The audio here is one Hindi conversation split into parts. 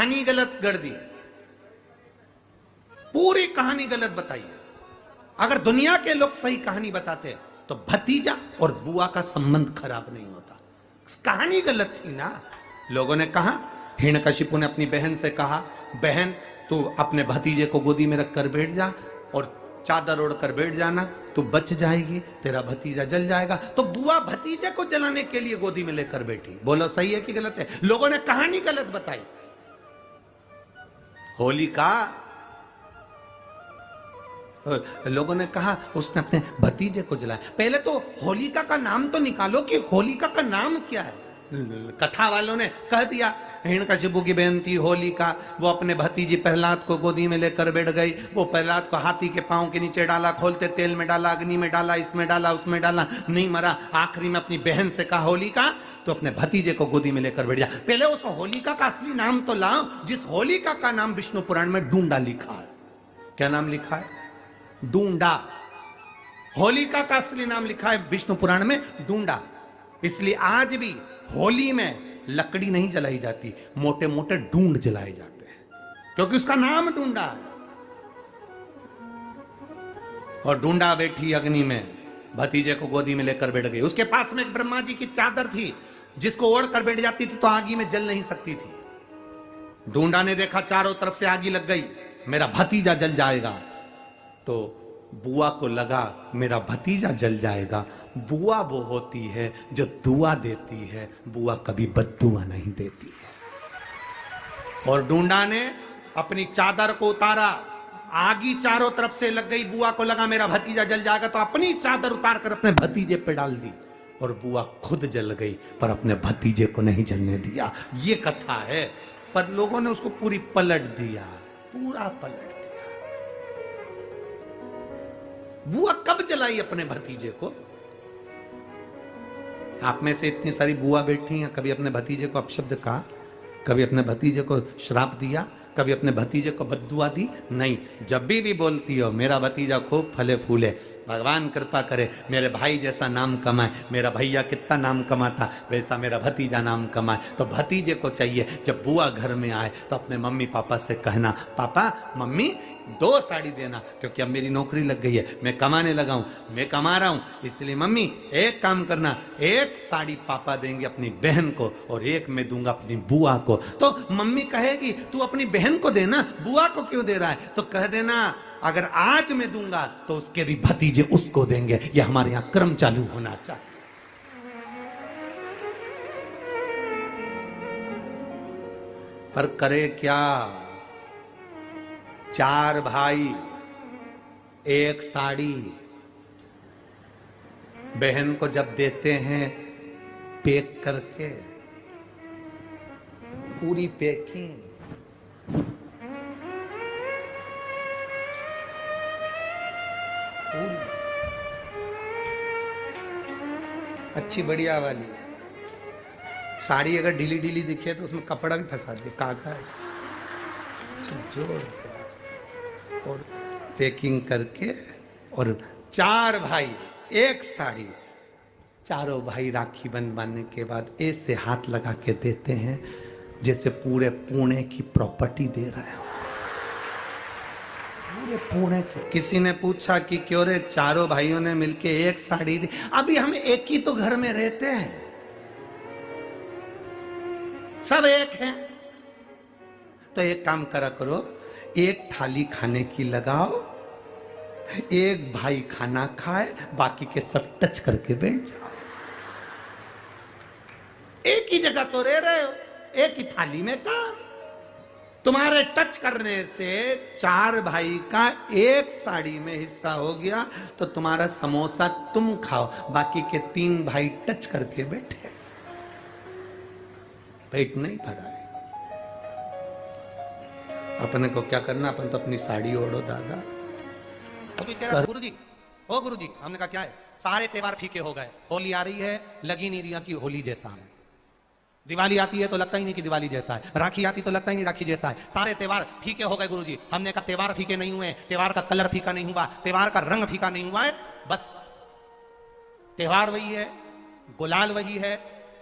कहानी गलत गढ़ दी, पूरी कहानी गलत बताई है। अगर दुनिया के लोग सही कहानी बताते तो भतीजा और बुआ का संबंध खराब नहीं होता। कहानी गलत थी ना। लोगों ने कहा, हिरण्यकशिपु ने अपनी बहन से कहा, बहन तू अपने भतीजे को गोदी में रखकर बैठ जा और चादर ओढ़कर बैठ जाना, तू बच जाएगी, तेरा भतीजा जल जाएगा। तो बुआ भतीजे को जलाने के लिए गोदी में लेकर बैठी। बोलो सही है कि गलत है? लोगों ने कहानी गलत बताई। होलिका, लोगों ने कहा उसने अपने भतीजे को जलाया। पहले तो होलिका का नाम तो निकालो कि होलिका का नाम क्या है। कथा वालों ने कह दिया हिरण्यकशिपु की बहन थी होलिका, वो अपने भतीजी प्रहलाद को गोदी में लेकर बैठ गई। वो प्रहलाद को हाथी के पांव के नीचे डाला, खोलते तेल में डाला, अग्नि में डाला, इसमें डाला, उसमें डाला, नहीं मरा। आखिरी में अपनी बहन से कहा होलिका तो अपने भतीजे को गोदी में लेकर बैठ जा। पहले उस होलिका का असली नाम तो लाओ, जिस होलिका का नाम विष्णु पुराण में डूंडा लिखा है। क्या नाम लिखा है? डूंडा। होलिका का असली नाम लिखा है विष्णु पुराण में डूंडा। इसलिए आज भी होली में लकड़ी नहीं जलाई जाती, मोटे मोटे डूंड जलाए जाते हैं, क्योंकि उसका नाम डूंडा है। और डूंडा बैठी अग्नि में, भतीजे को गोदी में लेकर बैठ गई। उसके पास में एक ब्रह्मा जी की चादर थी, जिसको ओढ़ कर बैठ जाती थी तो आगी में जल नहीं सकती थी। डूंडा ने देखा चारों तरफ से आगी लग गई, मेरा भतीजा जल जाएगा। तो बुआ को लगा मेरा भतीजा जल जाएगा। बुआ वो होती है जो दुआ देती है, बुआ कभी बद्दुआ नहीं देती है। और डूंडा ने अपनी चादर को उतारा, आगी चारों तरफ से लग गई। बुआ को लगा मेरा भतीजा जल जाएगा, तो अपनी चादर उतार कर अपने भतीजे पे डाल दी और बुआ खुद जल गई, पर अपने भतीजे को नहीं जलने दिया। ये कथा है, पर लोगों ने उसको पूरी पलट दिया, पूरा पलट दिया। बुआ कब जलाई अपने भतीजे को? आप में से इतनी सारी बुआ बैठी हैं, कभी अपने भतीजे को अपशब्द कहा? कभी अपने भतीजे को श्राप दिया? कभी अपने भतीजे को बद्दुआ दी? नहीं। जब भी बोलती हो मेरा भतीजा खूब फले फूले, भगवान कृपा करे मेरे भाई जैसा नाम कमाए, मेरा भैया कितना नाम कमाता वैसा मेरा भतीजा नाम कमाए, तो भतीजे को चाहिए जब बुआ घर में आए तो अपने मम्मी पापा से कहना, पापा मम्मी 2 साड़ी देना, क्योंकि अब मेरी नौकरी लग गई है, मैं कमाने लगा हूं, मैं कमा रहा हूं, इसलिए मम्मी एक काम करना, 1 साड़ी पापा देंगे अपनी बहन को और 1 मैं दूंगा अपनी बुआ को। तो मम्मी कहेगी तू अपनी बहन को देना, बुआ को क्यों दे रहा है? तो कह देना अगर आज मैं दूंगा तो उसके भी भतीजे उसको देंगे। यह हमारे यहां क्रम चालू होना चाहिए। पर करे क्या? 4 भाई 1 साड़ी बहन को जब देते हैं पैक करके, पूरी पैकिंग, अच्छी बढ़िया वाली साड़ी। अगर ढीली ढीली दिखे तो उसमें कपड़ा भी फंसा दे, काका है जोड़ और पैकिंग करके। और 4 भाई 1 साड़ी, चारों भाई राखी बंधवाने के बाद ऐसे हाथ लगा के देते हैं जैसे पूरे पुणे की प्रॉपर्टी दे रहे हो, पूरे पुणे की। किसी ने पूछा कि क्यों रे चारों भाइयों ने मिलके 1 साड़ी दी? अभी हम एक ही तो घर में रहते हैं, सब एक हैं। तो एक काम करा करो, 1 थाली खाने की लगाओ, 1 भाई खाना खाए, बाकी के सब टच करके बैठ जाओ। एक ही जगह तो रह रहे हो, एक ही थाली में काम। तुम्हारे टच करने से 4 भाई का 1 साड़ी में हिस्सा हो गया, तो तुम्हारा समोसा तुम खाओ, बाकी के 3 भाई टच करके बैठे, पेट नहीं भरा है। अपने को क्या करना, अपन तो अपनी साड़ी ओढ़ो दादा। अभी कह रहा गुरुजी, ओ गुरुजी, हमने कहा क्या है? सारे त्योहार फीके हो गए, होली आ रही है, लगी नहीं रही कि होली जैसा है, दिवाली आती है तो लगता ही नहीं कि दिवाली जैसा है, राखी आती तो लगता ही नहीं राखी जैसा है, सारे त्योहार फीके हो गए गुरुजी। हमने कहा त्योहार फीके नहीं हुए, त्योहार का कलर फीका नहीं हुआ, त्योहार का रंग फीका नहीं हुआ है, बस त्योहार वही है, गुलाल वही है,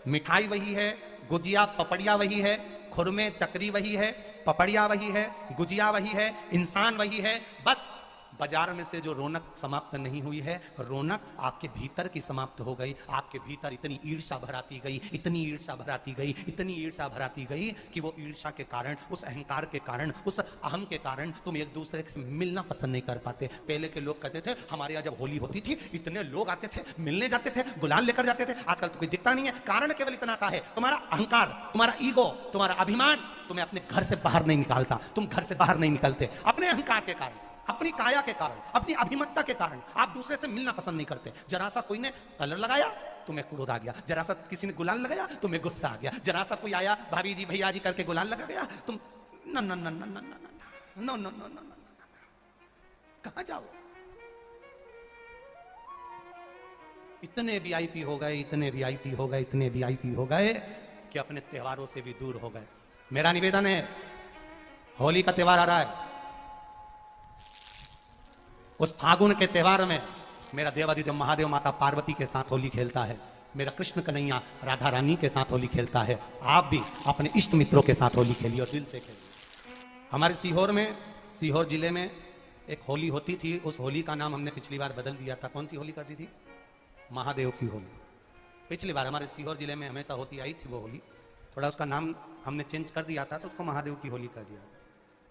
मिठाई वही है, गुजिया पपड़िया वही है, खुर में चक्री वही है, पपड़िया वही है, गुजिया वही है, इंसान वही है। बस बाजार में से जो रौनक समाप्त नहीं हुई है, रौनक आपके भीतर की समाप्त हो गई। आपके भीतर इतनी ईर्ष्या भराती गई, इतनी ईर्ष्या भराती गई, इतनी ईर्ष्या भराती गई कि वो ईर्ष्या के कारण, उस अहंकार के कारण, उस अहम के कारण तुम एक दूसरे से मिलना पसंद नहीं कर पाते। पहले के लोग कहते थे हमारे यहाँ जब होली होती थी इतने लोग आते थे, मिलने जाते थे, गुलाल लेकर जाते थे। आजकल तो कोई दिखता नहीं है। कारण केवल इतना सा है, तुम्हारा अहंकार, तुम्हारा ईगो, तुम्हारा अभिमान तुम्हें अपने घर से बाहर नहीं निकालता। तुम घर से बाहर नहीं निकलते अपने अहंकार के कारण, अपनी काया के कारण, अपनी अभिमतता के कारण। आप दूसरे से मिलना पसंद नहीं करते। जरा सा कोई ने कलर लगाया तुम्हें क्रोध आ गया, जरा सा किसी ने गुलाल लगाया तुम्हें गुस्सा आ गया, जरा सा कोई आया भाभी जी भैया जी करके गुलाल लगा गया तुम न न न न न न न न न कहां जाओ। इतने वीआईपी हो गए, इतने वीआईपी हो गए, इतने वीआईपी हो गए कि अपने त्योहारों से भी दूर हो गए। मेरा निवेदन है, होली का त्योहार आ रहा है, उस फागुन के त्योहार में मेरा देवादिदेव महादेव माता पार्वती के साथ होली खेलता है, मेरा कृष्ण कन्हैया राधा रानी के साथ होली खेलता है। आप भी अपने इष्ट मित्रों के साथ होली खेलिए और दिल से खेलिए। हमारे सीहोर में, सीहोर जिले में एक होली होती थी। उस होली का नाम हमने पिछली बार बदल दिया था। कौन सी होली करती थी? महादेव की होली। पिछली बार हमारे सीहोर जिले में हमेशा होती आई थी वो होली, थोड़ा उसका नाम हमने चेंज कर दिया था तो उसको महादेव की होली कर दिया था।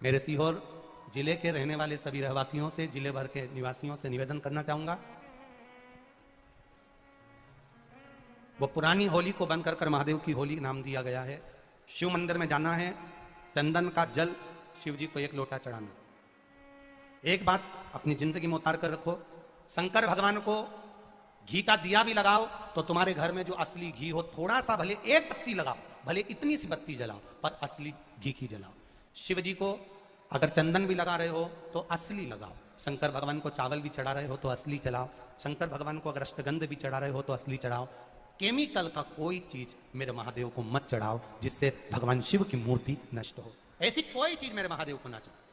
मेरे सीहोर जिले के रहने वाले सभी रहवासियों से, जिले भर के निवासियों से निवेदन करना चाहूंगा, वो पुरानी होली को बंद कर महादेव की होली नाम दिया गया है। शिव मंदिर में जाना है, चंदन का जल शिव जी को 1 लोटा चढ़ाना। एक बात अपनी जिंदगी में उतार कर रखो, शंकर भगवान को घी का दिया भी लगाओ तो तुम्हारे घर में जो असली घी हो, थोड़ा सा भले 1 पत्ती लगाओ, भले इतनी सी बत्ती जलाओ, पर असली घी की जलाओ। शिव जी को अगर चंदन भी लगा रहे हो तो असली लगाओ। शंकर भगवान को चावल भी चढ़ा रहे हो तो असली चढ़ाओ। शंकर भगवान को अगर अष्टगंध भी चढ़ा रहे हो तो असली चढ़ाओ। केमिकल का कोई चीज मेरे महादेव को मत चढ़ाओ जिससे भगवान शिव की मूर्ति नष्ट हो। ऐसी कोई चीज मेरे महादेव को ना चढ़ाओ।